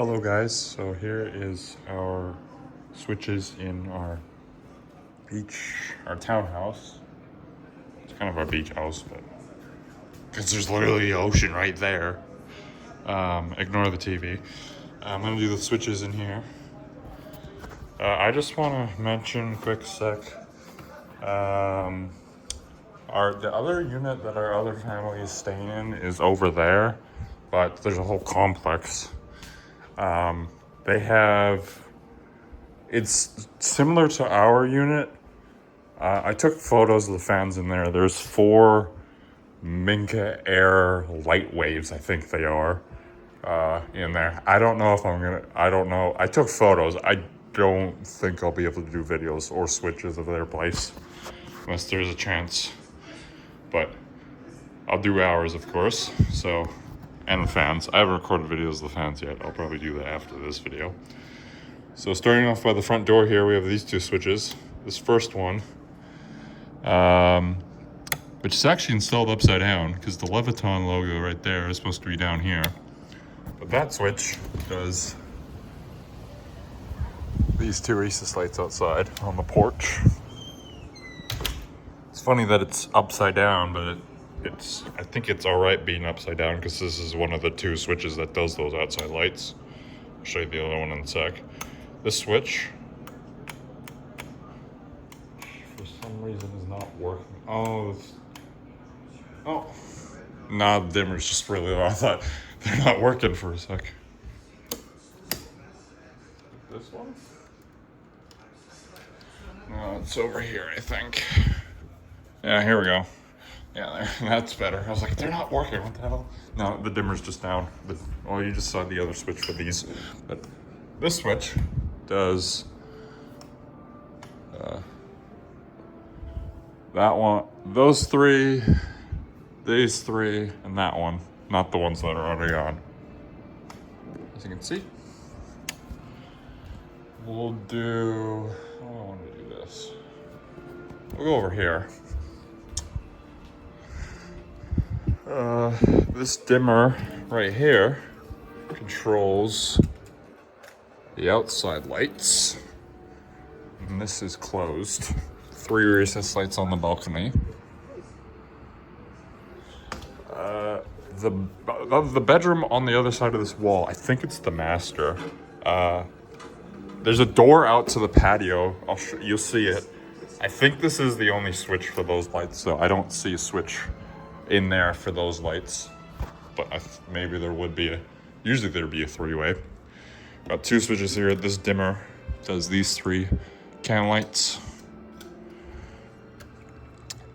Hello guys, so here is our switches in our townhouse. It's kind of our beach house, but because there's literally the ocean right there. Ignore the TV. I'm gonna do the switches in here. I just want to mention quick sec. The other unit that our other family is staying in is over there, but there's a whole complex. They have. It's similar to our unit. I took photos of the fans in there. There's 4 Minka Air light waves, I think they are, in there. I don't know if I don't know. I took photos. I don't think I'll be able to do videos or switches of their place unless there's a chance. But I'll do ours, of course. So, and the fans. I haven't recorded videos of the fans yet. I'll probably do that after this video. So starting off by the front door here, we have these 2 switches. This first one, which is actually installed upside down because the Leviton logo right there is supposed to be down here. But that switch does these 2 recess lights outside on the porch. It's funny that it's upside down, but I think it's all right being upside down because this is one of the 2 switches that does those outside lights. I'll show you the other one in a sec. This switch, for some reason, is not working. Oh, nah, the dimmer's just really low. I thought they're not working for a sec. This one? No, it's over here, I think. Yeah, here we go. Yeah, that's better. I was like, they're not working. What the hell? No, the dimmer's just down. Well, you just saw the other switch for these. But this switch does that one, those 3, these 3, and that one. Not the ones that are already on. As you can see. We'll do, I don't want to do this. We'll go over here. This dimmer right here controls the outside lights. And this is closed. 3 recess lights on the balcony. The bedroom on the other side of this wall, I think it's the master. There's a door out to the patio. You'll see it. I think this is the only switch for those lights, so I don't see a switch in there for those lights. But maybe there would be usually there'd be a 3-way. Got 2 switches here. This dimmer does these 3 can lights.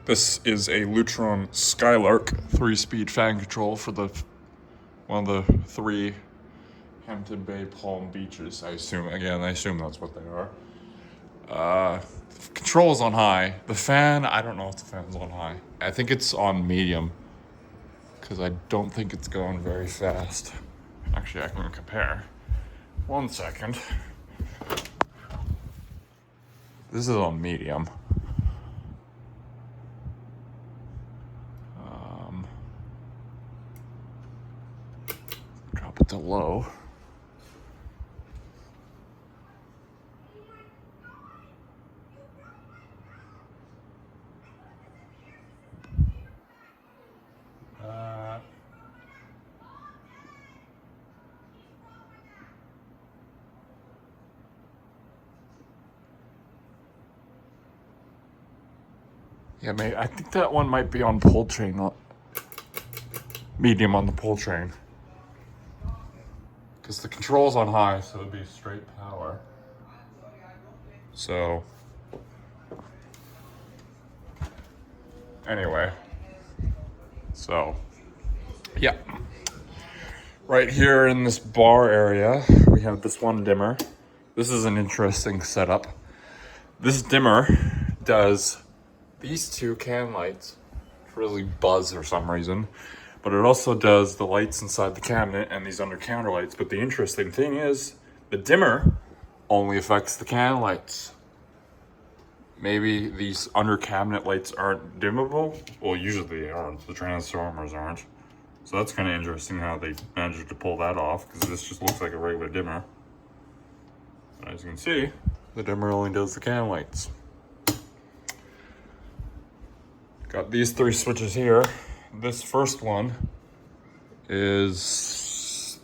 This is a Lutron Skylark 3-speed fan control for one of the 3 Hampton Bay Palm Beaches. I assume that's what they are. Controls on high. The fan, I don't know if the fan's on high. I think it's on medium because I don't think it's going very fast. Actually, I can compare. 1 second. This is on medium. Drop it to low. Yeah, maybe. I think that one might be on pull train, not medium on the pull train. Because the control's on high, so it'd be straight power. So, anyway. So, yeah. Right here in this bar area, we have this one dimmer. This is an interesting setup. This dimmer does these 2 can lights, which really buzz for some reason, but it also does the lights inside the cabinet and these under counter lights. But the interesting thing is the dimmer only affects the can lights. Maybe these under cabinet lights aren't dimmable. Well, usually they aren't. The transformers aren't. So that's kind of interesting how they managed to pull that off, because this just looks like a regular dimmer. And as you can see, the dimmer only does the can lights. Got these 3 switches here. This first one is...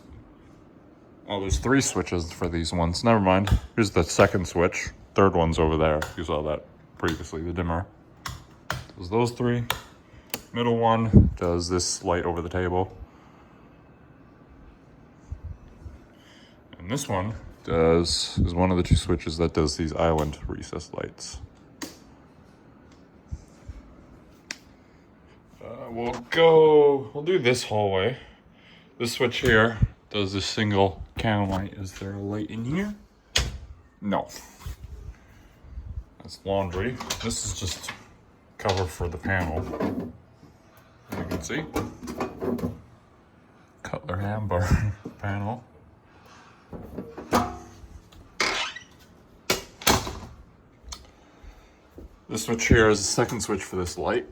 oh, there's 3 switches for these ones. Never mind. Here's the second switch. Third one's over there. You saw that previously, the dimmer. Does those 3. Middle one does this light over the table. And this one is one of the 2 switches that does these island recess lights. We'll do this hallway. This switch here does this single can light. Is there a light in here? No. That's laundry. This is just cover for the panel. You can see. Cutler handbar panel. This switch here is the second switch for this light.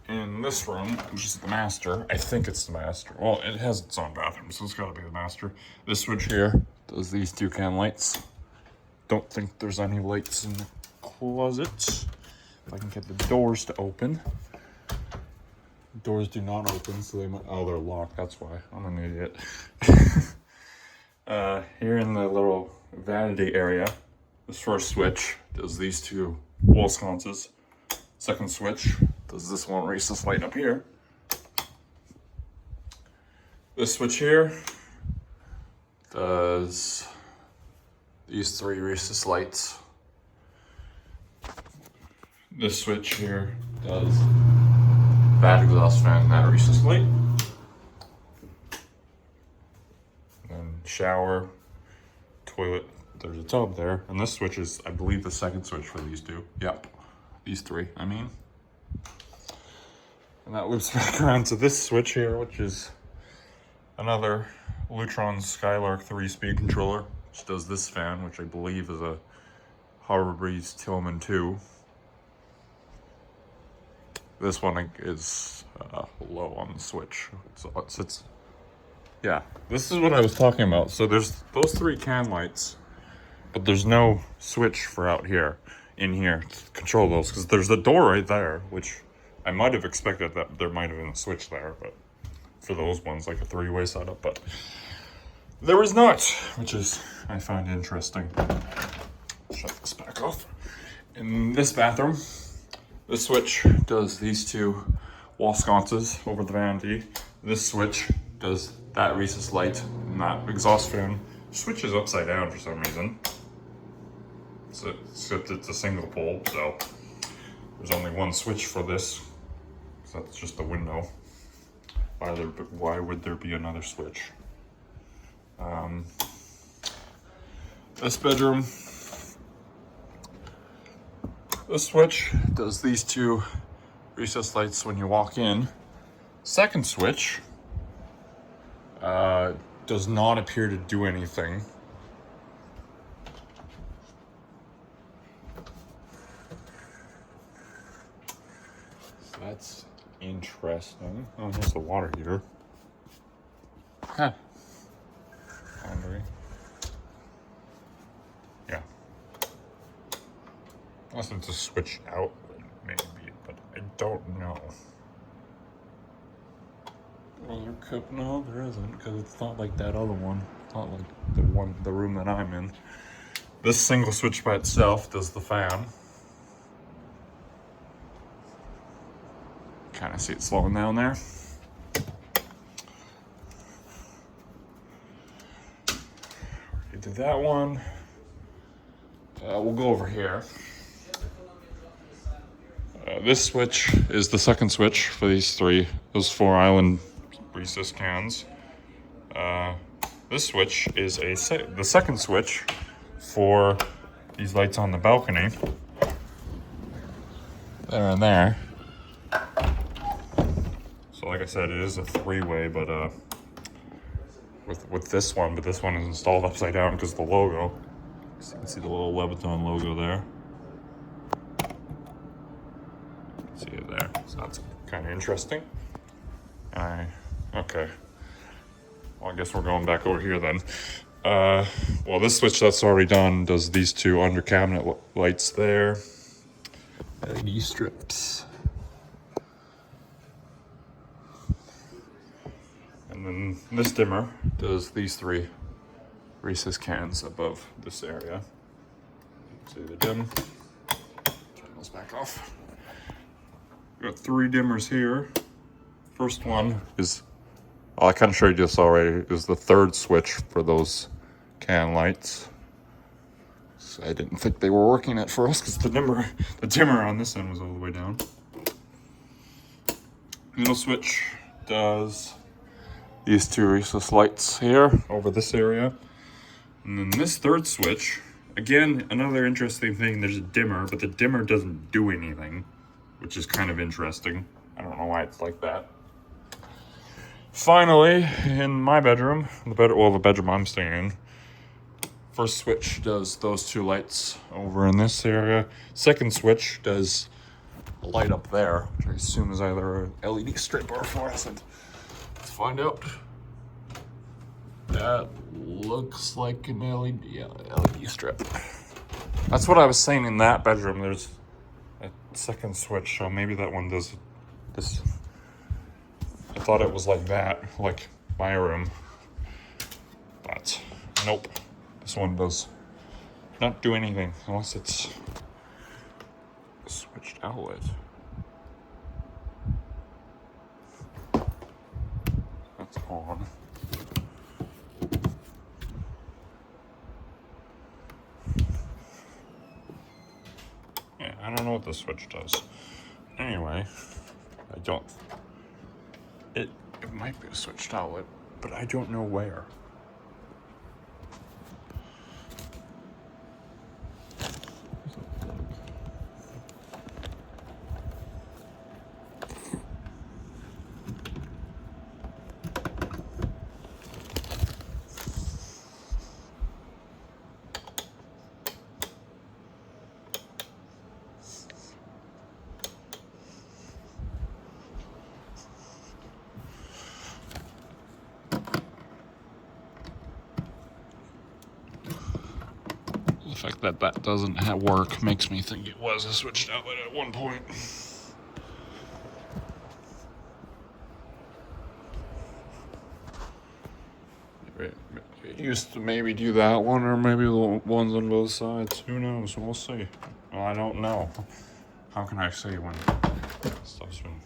In this room, which is the master, I think it's the master. Well, it has its own bathroom, so it's gotta be the master. This switch here does these 2 can lights. Don't think there's any lights in the closet. If I can get the doors to open. Doors do not open, so they might... oh, they're locked, that's why. I'm an idiot. Here in the little vanity area, this first switch does these 2 wall sconces. Second switch does this one recess light up here. This switch here does these 3 recess lights. This switch here does that exhaust fan and that recess light. Then shower, toilet, there's a tub there. And this switch is, I believe, the second switch for these 2. Yep, these 3, I mean. And that loops back around to this switch here, which is another Lutron Skylark 3-speed controller, which does this fan, which I believe is a Harbor Breeze Tillman 2. This one is low on the switch. So it's yeah, this is what I was talking about. So there's those 3 can lights, but there's no switch for out here, in here, to control those, because there's the door right there, which I might have expected that there might have been a switch there, but for those ones, like a 3-way setup, but there was not, which is, I find interesting. Shut this back off. In this bathroom, the switch does these 2 wall sconces over the vanity. This switch does that recess light, and that exhaust fan switches upside down for some reason. So it's a single pole, so there's only 1 switch for this. So that's just the window. Why would there be another switch? This bedroom, the switch does these 2 recess lights when you walk in. Second switch does not appear to do anything. So that's interesting. Oh, here's the water heater. Huh. Laundry. Yeah. Unless it's a switch out, maybe, but I don't know. Well, no, there isn't, because it's not like that other one. It's not like the room that I'm in. This single switch by itself does the fan. Kind of see it slowing down there. We did that one. We'll go over here. This switch is the second switch for those 4 island recess cans. This switch is the second switch for these lights on the balcony. There and there. So like I said, it is a 3-way, but with this one, but this one is installed upside down because of the logo. So you can see the little Leviton logo there. See it there. So that's kind of interesting. I Okay. Well, I guess we're going back over here then. Well, this switch that's already done does these two under cabinet lights there. LED strips. And then this dimmer does these three Reese's cans above this area. See the dim. Turn those back off. Got three dimmers here. First one is, well, I kind of showed you this already, is the third switch for those can lights. So I didn't think they were working at first because the dimmer on this end was all the way down. Middle switch does these two Reese's lights here over this area. And then this third switch, again, another interesting thing, there's a dimmer, but the dimmer doesn't do anything, which is kind of interesting. I don't know why it's like that. Finally, in my bedroom, the bedroom I'm staying in, first switch does those two lights over in this area. Second switch does a light up there, which I assume is either a LED strip or fluorescent. Let's find out. That looks like an LED strip. That's what I was saying in that bedroom. There's a second switch, so maybe that one does this. I thought it was like that, like my room. But nope. This one does not do anything unless it's switched outlet. That's on. Yeah, I don't know what the switch does. Anyway, it might be a switched outlet, but I don't know where. The fact that that doesn't work makes me think it was a switched outlet at one point. It used to maybe do that one, or maybe the ones on both sides. Who knows? We'll see. Well, I don't know. How can I say when stuff's been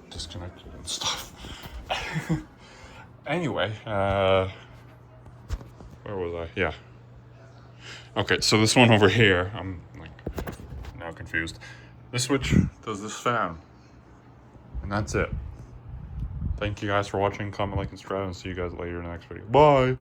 disconnected and stuff? Anyway, where was I? Yeah. Okay, so this one over here, I'm like now confused. This switch does this fan, and that's it. Thank you guys for watching. Comment, like, and subscribe, and see you guys later in the next video. Bye.